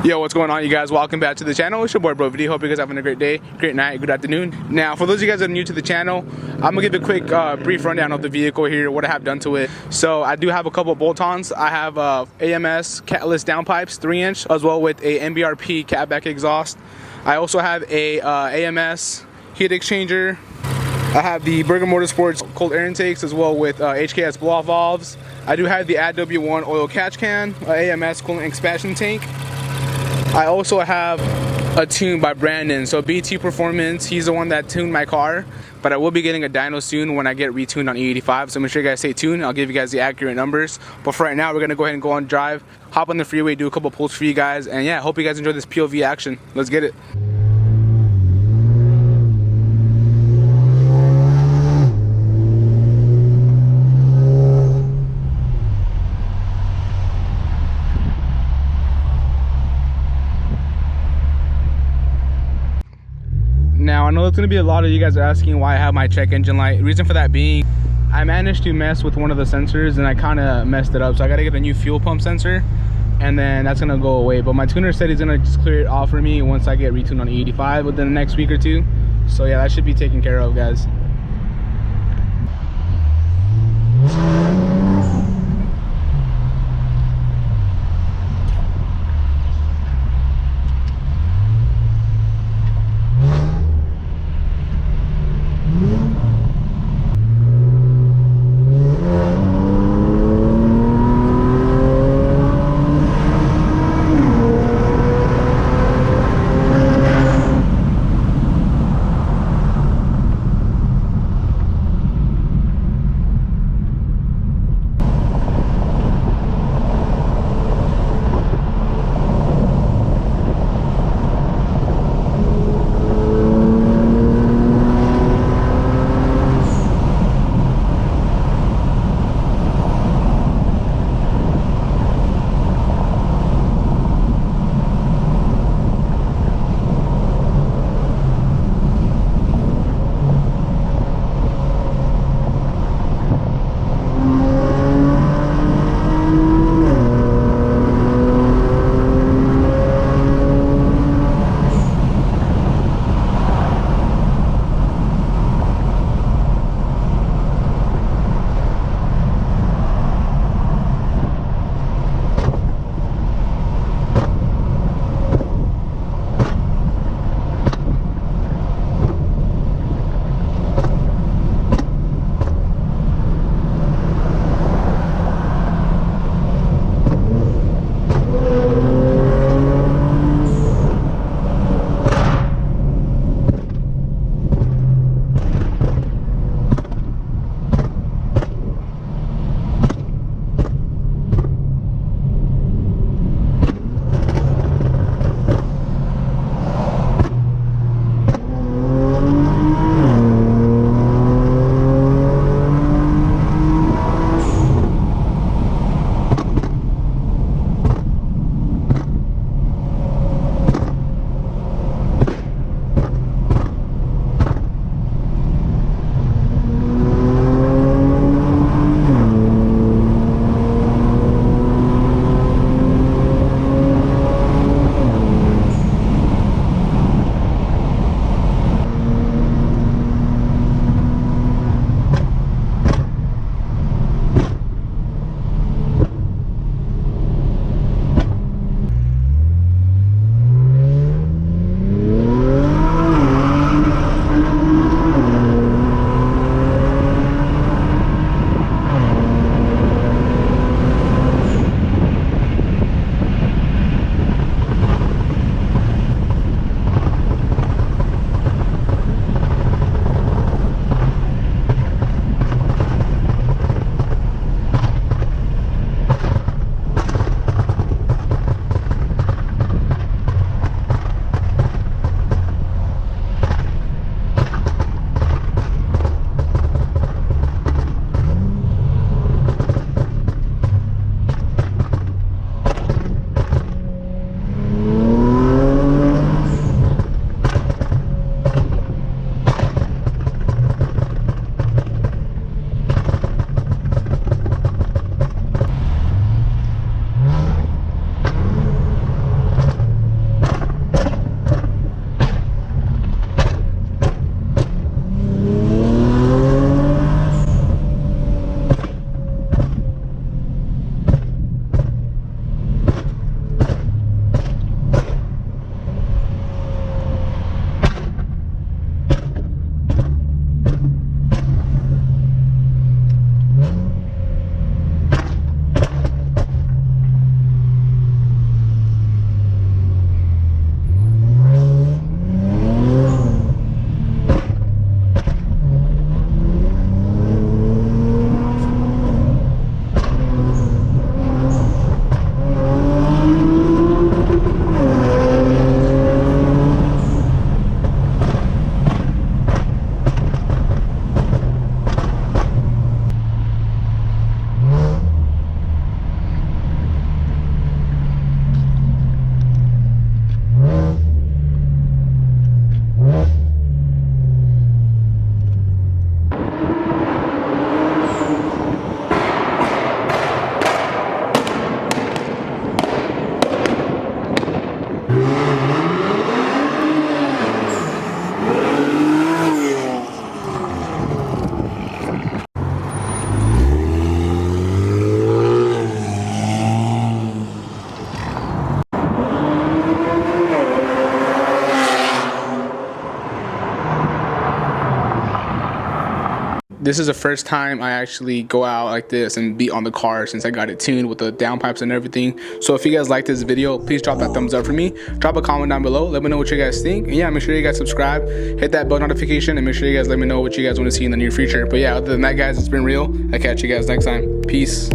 Yo, what's going on, you guys? Welcome back to the channel. It's your boy Bro Video. Hope you guys are having a great day, great night, good afternoon. Now, for those of you guys that are new to the channel, I'm gonna give a quick brief rundown of the vehicle here, what I have done to it. So I do have a couple bolt-ons. I have AMS catless downpipes, 3-inch, as well with a MBRP catback exhaust. I also have a AMS heat exchanger. I have the Berger Motorsports cold air intakes as well with HKS blow-off valves. I do have the AdW1 oil catch can, AMS coolant expansion tank. I also have a tune by Brandon, so BT Performance, he's the one that tuned my car, but I will be getting a dyno soon when I get retuned on E85, so make sure you guys stay tuned. I'll give you guys the accurate numbers, but for right now we're gonna go ahead and go on drive, hop on the freeway, do a couple pulls for you guys, and yeah, hope you guys enjoy this POV action. Let's get it. Now, I know there's going to be a lot of you guys are asking why I have my check engine light. The reason for that being, I managed to mess with one of the sensors and I kind of messed it up. So I got to get a new fuel pump sensor and then that's going to go away. But my tuner said he's going to just clear it off for me once I get retuned on E85 within the next week or two. So yeah, that should be taken care of, guys. this is the first time I actually go out like this and beat on the car since I got it tuned with the downpipes and everything. So if you guys like this video, please drop that thumbs up for me. Drop a comment down below. Let me know what you guys think. And yeah, make sure you guys subscribe, hit that bell notification, and make sure you guys let me know what you guys want to see in the near future. But yeah, other than that, guys, it's been real. I'll catch you guys next time. Peace.